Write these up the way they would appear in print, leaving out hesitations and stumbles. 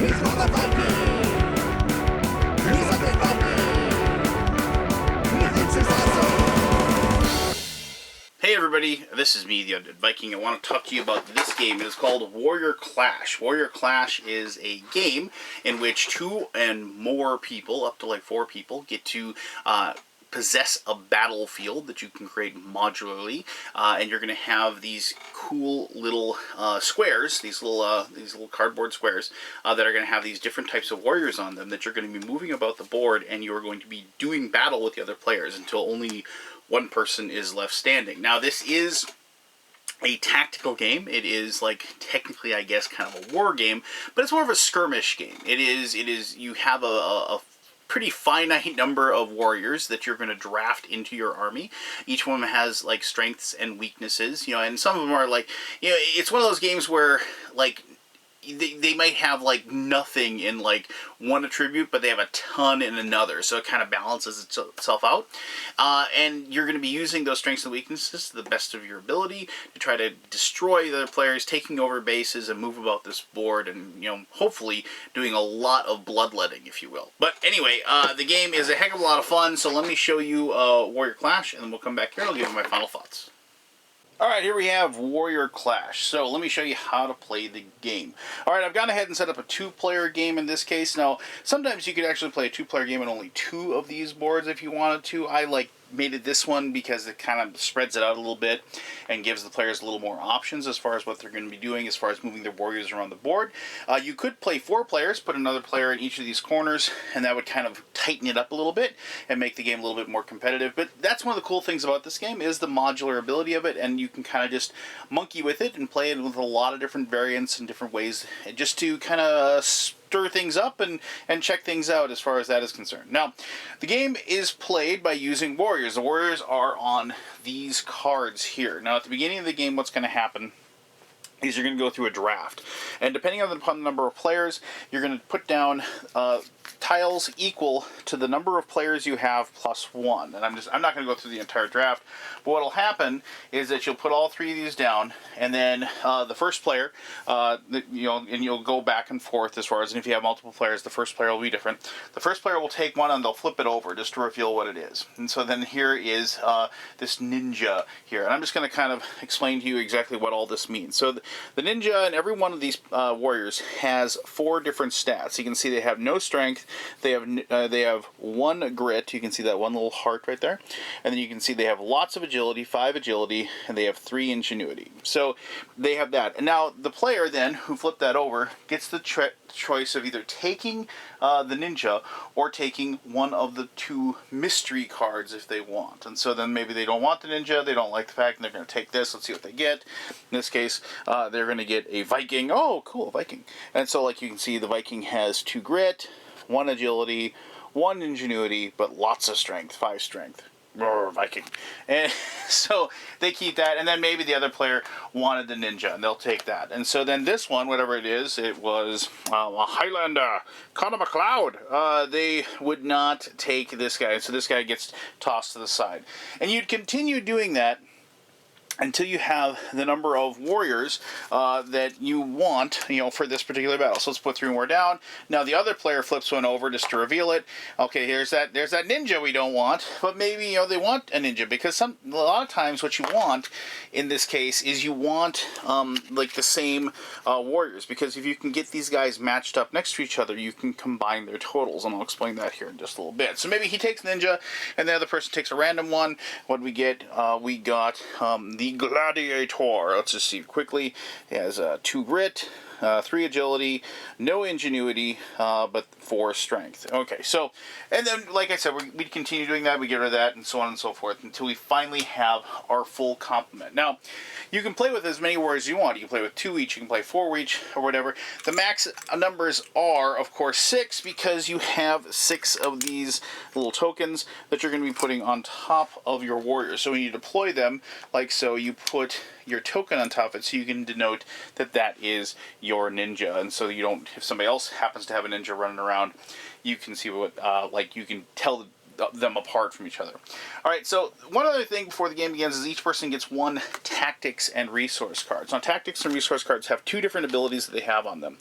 Hey everybody, this is me, the Undead Viking. I want to talk to you about this game. It is called Warrior Clash. Warrior Clash is a game in which 2 and more people, up to like 4 people, get to possess a battlefield that you can create modularly, and you're going to have these cool little squares, these little cardboard squares that are going to have these different types of warriors on them that you're going to be moving about the board, and you are going to be doing battle with the other players until only one person is left standing. Now, this is a tactical game. It is like technically, I guess, kind of a war game, but it's more of a skirmish game. It is. You have a pretty finite number of warriors that you're going to draft into your army. Each one has like strengths and weaknesses, and some of them are like, it's one of those games where like they might have like nothing in like one attribute, but they have a ton in another, so it kind of balances itself out. And you're going to be using those strengths and weaknesses to the best of your ability to try to destroy the other players, taking over bases and move about this board, and hopefully doing a lot of bloodletting, if you will. But anyway, the game is a heck of a lot of fun, so let me show you Warrior Clash, and then we'll come back here and I'll give you my final thoughts. Alright, here we have Warrior Clash. So let me show you how to play the game. Alright, I've gone ahead and set up a 2-player game in this case. Now, sometimes you could actually play a 2-player game on only 2 of these boards if you wanted to. I made it this one because it kind of spreads it out a little bit and gives the players a little more options as far as what they're going to be doing as far as moving their warriors around the board. You could play 4 players, put another player in each of these corners, and that would kind of tighten it up a little bit and make the game a little bit more competitive. But that's one of the cool things about this game is the modular ability of it, and you can kind of just monkey with it and play it with a lot of different variants and different ways just to kind of stir things up and check things out as far as that is concerned. Now, the game is played by using warriors. The warriors are on these cards here. Now, at the beginning of the game, what's going to happen is you're going to go through a draft. And depending upon the number of players, you're going to put down tiles equal to the number of players you have plus 1. And I'm not going to go through the entire draft, but what'll happen is that you'll put all 3 of these down, and then the first player, and you'll go back and forth as far as, and if you have multiple players, the first player will be different. The first player will take one and they'll flip it over just to reveal what it is. And so then here is this ninja here. And I'm just going to kind of explain to you exactly what all this means. So the ninja in every one of these warriors has 4 different stats. You can see they have no strength. They have 1 grit. You can see that one little heart right there. And then you can see they have lots of agility, 5 agility, and they have 3 ingenuity. So they have that. And now the player then who flipped that over gets the choice of either taking the ninja or taking one of the 2 mystery cards if they want. And so then maybe they don't want the ninja, they don't like the fact, and they're going to take this. Let's see what they get. In this case, they're going to get a Viking. Oh, cool, Viking. And so like you can see, the Viking has 2 grit, 1 agility, 1 ingenuity, but lots of strength, 5 strength. Viking. And so they keep that, and then maybe the other player wanted the ninja, and they'll take that. And so then this one, whatever it is, it was a Highlander, Connor MacLeod. They would not take this guy, so this guy gets tossed to the side. And you'd continue doing that until you have the number of warriors that you want, for this particular battle. So let's put 3 more down. Now the other player flips one over just to reveal it. Okay, there's that ninja we don't want, but maybe they want a ninja, because a lot of times what you want in this case is you want like the same warriors, because if you can get these guys matched up next to each other, you can combine their totals, and I'll explain that here in just a little bit. So maybe he takes ninja, and the other person takes a random one. What we get? We got the Gladiator. Let's just see quickly. He has 2 grit, 3 agility, no ingenuity, but 4 strength. Okay, so, and then, like I said, we continue doing that, we get rid of that, and so on and so forth, until we finally have our full complement. Now, you can play with as many warriors as you want. You can play with 2 each, you can play 4 each, or whatever. The max numbers are, of course, 6, because you have 6 of these little tokens that you're going to be putting on top of your warriors. So when you deploy them, like so, you put your token on top of it, so you can denote that that is your ninja, and so you don't, if somebody else happens to have a ninja running around, you can see what, like you can tell them apart from each other. All right, so one other thing before the game begins is each person gets one tactics and resource cards. Now, tactics and resource cards have two different abilities that they have on them.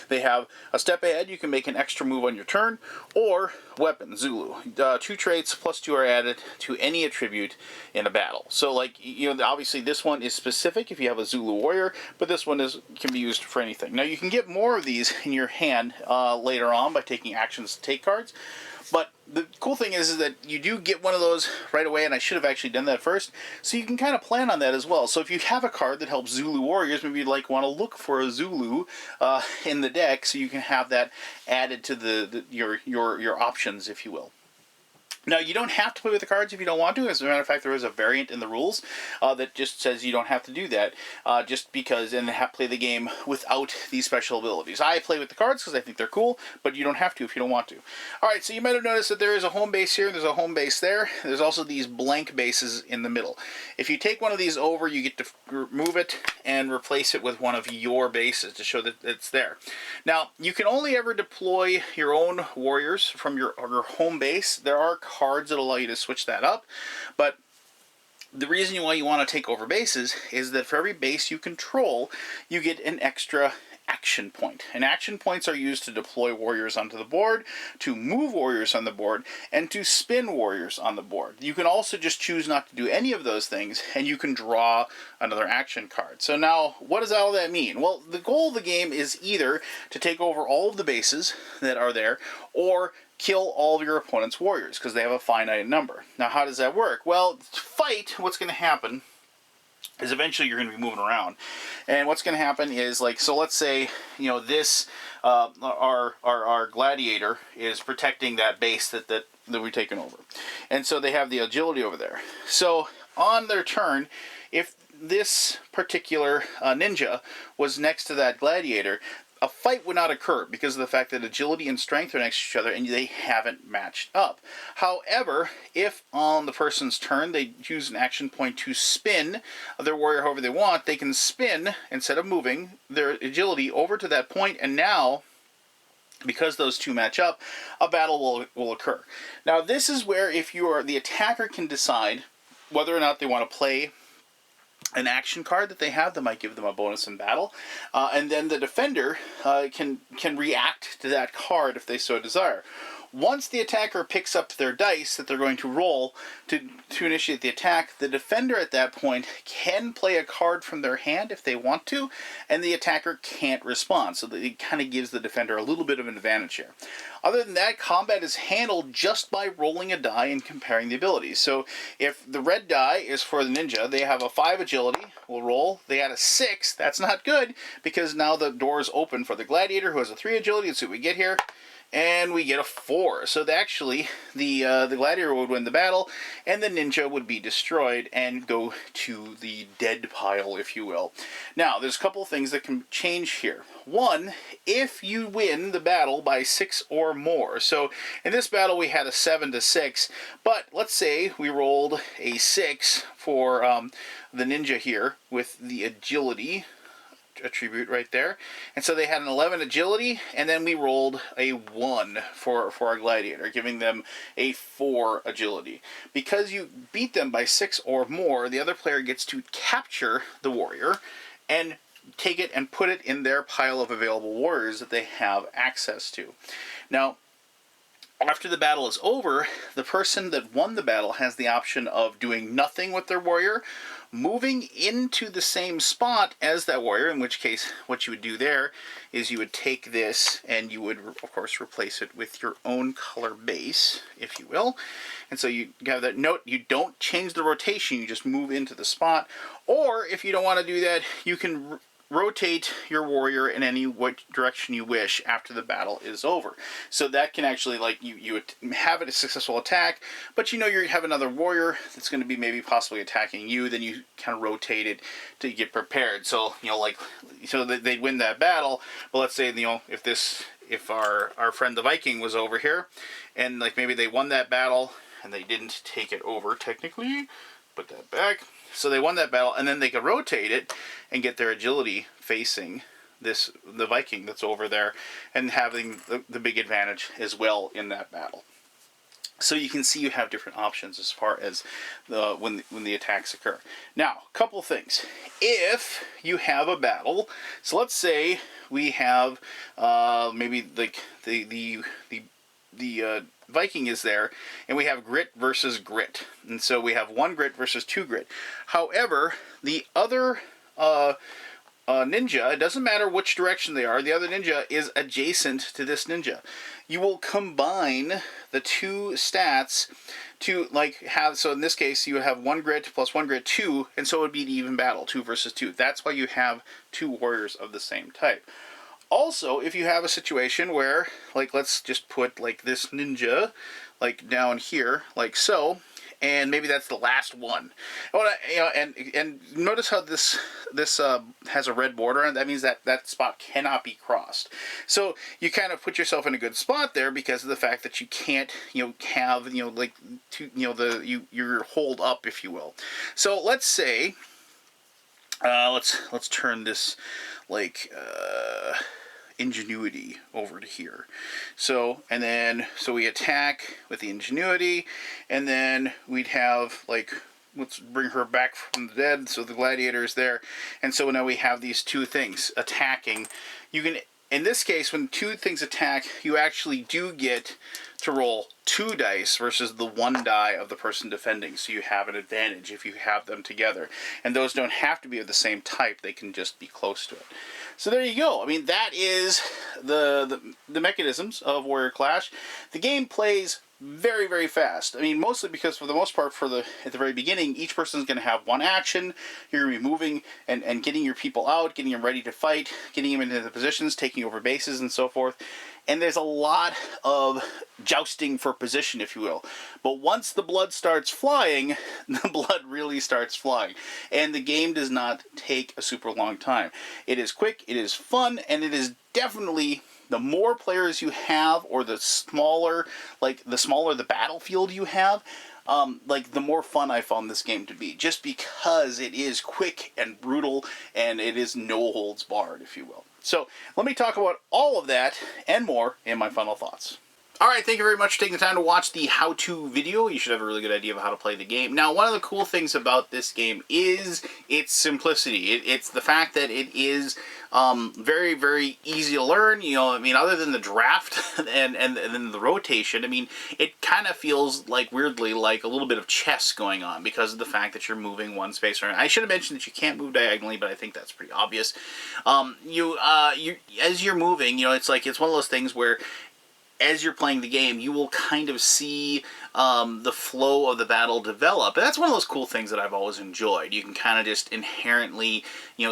They have a step ahead, you can make an extra move on your turn, or weapon, Zulu. 2 traits plus 2 are added to any attribute in a battle. So, like, you know, obviously this one is specific if you have a Zulu warrior, but this one can be used for anything. Now, you can get more of these in your hand later on by taking actions to take cards. But the cool thing is that you do get one of those right away, and I should have actually done that first, so you can kind of plan on that as well. So if you have a card that helps Zulu warriors, maybe you'd like want to look for a Zulu in the deck, so you can have that added to your options, if you will. Now, you don't have to play with the cards if you don't want to. As a matter of fact, there is a variant in the rules that just says you don't have to do that, just because, and play the game without these special abilities. I play with the cards because I think they're cool, but you don't have to if you don't want to. All right, so you might have noticed that there is a home base here, there's a home base there. There's also these blank bases in the middle. If you take one of these over, you get to remove it and replace it with one of your bases to show that it's there. Now, you can only ever deploy your own warriors from your home base. There are cards that allow you to switch that up, but the reason why you want to take over bases is that for every base you control, you get an extra action point. And action points are used to deploy warriors onto the board, to move warriors on the board, and to spin warriors on the board. You can also just choose not to do any of those things, and you can draw another action card. So now, what does all that mean? Well, the goal of the game is either to take over all of the bases that are there, or kill all of your opponent's warriors, because they have a finite number. Now, how does that work? Well, to fight, what's going to happen is eventually you're going to be moving around. And what's going to happen is, like, so let's say, you know, this, our gladiator is protecting that base that we've taken over. And so they have the agility over there. So on their turn, if this particular ninja was next to that gladiator, a fight would not occur because of the fact that agility and strength are next to each other and they haven't matched up. However, if on the person's turn they use an action point to spin their warrior however they want, they can spin, instead of moving, their agility over to that point, and now, because those two match up, a battle will occur. Now, this is where, if you are the attacker, can decide whether or not they want to play an action card that they have that might give them a bonus in battle, and then the defender can react to that card if they so desire. Once the attacker picks up their dice that they're going to roll to initiate the attack, the defender at that point can play a card from their hand if they want to, and the attacker can't respond. So it kind of gives the defender a little bit of an advantage here. Other than that, combat is handled just by rolling a die and comparing the abilities. So if the red die is for the ninja, they have a 5 agility, we'll roll. They had a 6, that's not good, because now the door is open for the gladiator, who has a 3 agility. Let's see what we get here. And we get a 4. So actually, the gladiator would win the battle, and the ninja would be destroyed and go to the dead pile, if you will. Now, there's a couple of things that can change here. One, if you win the battle by 6 or more. So in this battle, we had a 7 to 6, but let's say we rolled a 6 for the ninja here with the agility attribute right there, and so they had an 11 agility, and then we rolled a 1 for our gladiator, giving them a 4 agility. Because you beat them by 6 or more, the other player gets to capture the warrior and take it and put it in their pile of available warriors that they have access to. Now, after the battle is over, the person that won the battle has the option of doing nothing with their warrior, moving into the same spot as that warrior, in which case what you would do there is you would take this and you would, of course, replace it with your own color base, if you will. And so you have that note, you don't change the rotation, you just move into the spot. Or if you don't want to do that, you can rotate your warrior in any direction you wish after the battle is over. So that can actually, like, you have a successful attack, but you know you have another warrior that's going to be maybe possibly attacking you, then you kind of rotate it to get prepared. So, you know, like, so that they win that battle, but let's say, you know, if our friend the Viking was over here, and like maybe they won that battle, and they didn't take it over technically, put that back. So they won that battle, and then they could rotate it and get their agility facing the Viking that's over there, and having the big advantage as well in that battle. So you can see you have different options as far as when the attacks occur. Now, a couple things. If you have a battle, so let's say we have maybe like the Viking is there, and we have grit versus grit, and so we have 1 grit versus 2 grit. However, the other ninja, it doesn't matter which direction they are, the other ninja is adjacent to this ninja. You will combine the 2 stats to like have, so in this case you have 1 grit plus 1 grit 2, and so it would be an even battle, 2 versus 2. That's why you have 2 warriors of the same type. Also, if you have a situation where, like, let's just put like this ninja like down here, like so, and maybe that's the last one. And notice how this has a red border, and that means that that spot cannot be crossed. So you kind of put yourself in a good spot there because of the fact that you can't, have, like, you're holed up, if you will. So let's say, let's turn this like ingenuity over to here. So we attack with the ingenuity, and then we'd have like, let's bring her back from the dead, so the gladiator is there, and so now we have these 2 things attacking. You can, in this case, when 2 things attack, you actually do get to roll 2 dice versus the 1 die of the person defending, so you have an advantage if you have them together. And those don't have to be of the same type, they can just be close to it. So there you go. I mean, that is the mechanisms of Warrior Clash. The game plays very, very fast. I mean, mostly because for the most part, at the very beginning, each person is going to have 1 action. You're going to be moving and getting your people out, getting them ready to fight, getting them into the positions, taking over bases, and so forth. And there's a lot of jousting for position, if you will. But once the blood starts flying, the blood really starts flying. And the game does not take a super long time. It is quick, it is fun, and it is definitely, the more players you have, or the smaller the battlefield you have, like, the more fun I found this game to be. Just because it is quick and brutal, and it is no holds barred, if you will. So, let me talk about all of that and more in my final thoughts. Alright, thank you very much for taking the time to watch the how-to video. You should have a really good idea of how to play the game. Now, one of the cool things about this game is its simplicity. It's the fact that it is very, very easy to learn. I mean, other than the draft and then the rotation, I mean, it kind of feels like, weirdly, like a little bit of chess going on because of the fact that you're moving 1 space around. I should have mentioned that you can't move diagonally, but I think that's pretty obvious. As you're moving, it's like, it's one of those things where as you're playing the game, you will kind of see the flow of the battle develop. And that's one of those cool things that I've always enjoyed. You can kind of just inherently,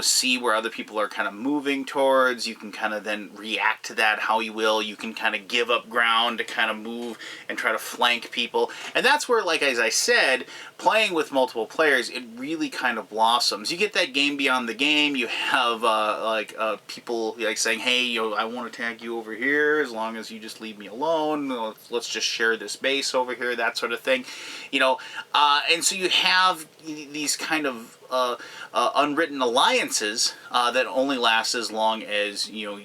see where other people are kind of moving towards. You can kind of then react to that how you will. You can kind of give up ground to kind of move and try to flank people. And that's where, like, as I said, playing with multiple players, it really kind of blossoms. You get that game beyond the game. You have people like saying, hey, I want to tag you over here as long as you just leave me alone. Let's just share this base over here, that sort of thing. And so you have these kind of unwritten alliances that only last as long as you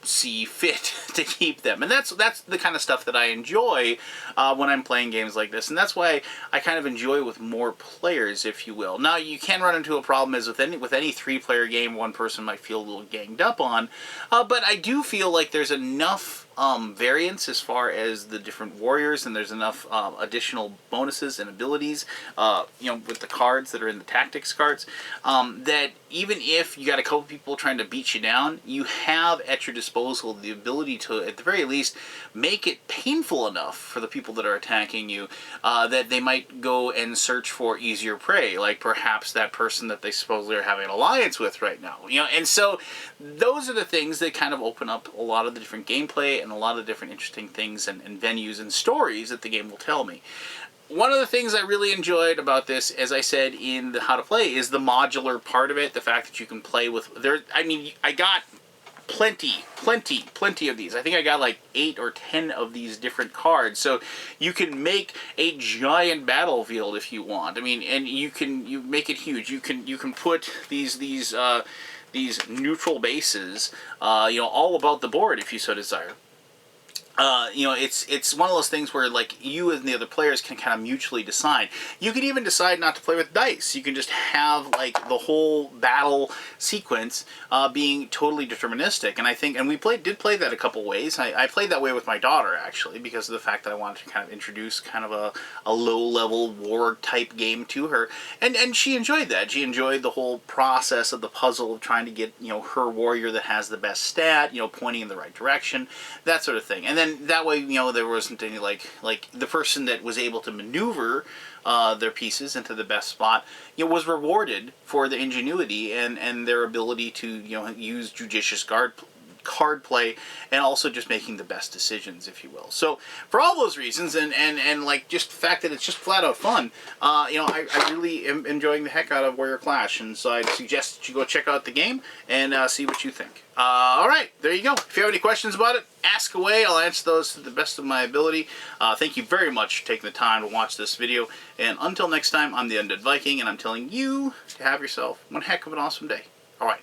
see fit to keep them. And that's the kind of stuff that I enjoy when I'm playing games like this, and that's why I kind of enjoy with more players, if you will. Now, you can run into a problem as with any 3-player game, one person might feel a little ganged up on, but I do feel like there's enough variance as far as the different warriors, and there's enough additional bonuses and abilities, with the cards that are in the tactics cards, that even if you got a couple people trying to beat you down, you have at your disposal the ability to, at the very least, make it painful enough for the people that are attacking you that they might go and search for easier prey, like perhaps that person that they supposedly are having an alliance with right now. And so those are the things that kind of open up a lot of the different gameplay and a lot of different interesting things and venues and stories that the game will tell me. One of the things I really enjoyed about this, as I said in the how to play, is the modular part of it. The fact that you can play with I got plenty of these. I think I got like 8 or 10 of these different cards. So you can make a giant battlefield if you want. I mean, and you make it huge. You can put these neutral bases, all about the board if you so desire. it's one of those things where like you and the other players can kind of mutually decide. You can even decide not to play with dice. You can just have like the whole battle sequence being totally deterministic. And I think, and we did play that a couple ways. I played that way with my daughter actually because of the fact that I wanted to kind of introduce kind of a low level war type game to her, and she enjoyed that. She enjoyed the whole process of the puzzle of trying to get her warrior that has the best stat, pointing in the right direction, that sort of thing. And then that way, there wasn't any like the person that was able to maneuver their pieces into the best spot, was rewarded for the ingenuity and their ability to use judicious card play and also just making the best decisions, if you will. So for all those reasons and like just the fact that it's just flat out fun, I really am enjoying the heck out of Warrior Clash, and so I'd suggest that you go check out the game and see what you think. Alright, there you go. If you have any questions about it, ask away. I'll answer those to the best of my ability. Thank you very much for taking the time to watch this video, and until next time, I'm the Undead Viking, and I'm telling you to have yourself one heck of an awesome day. Alright.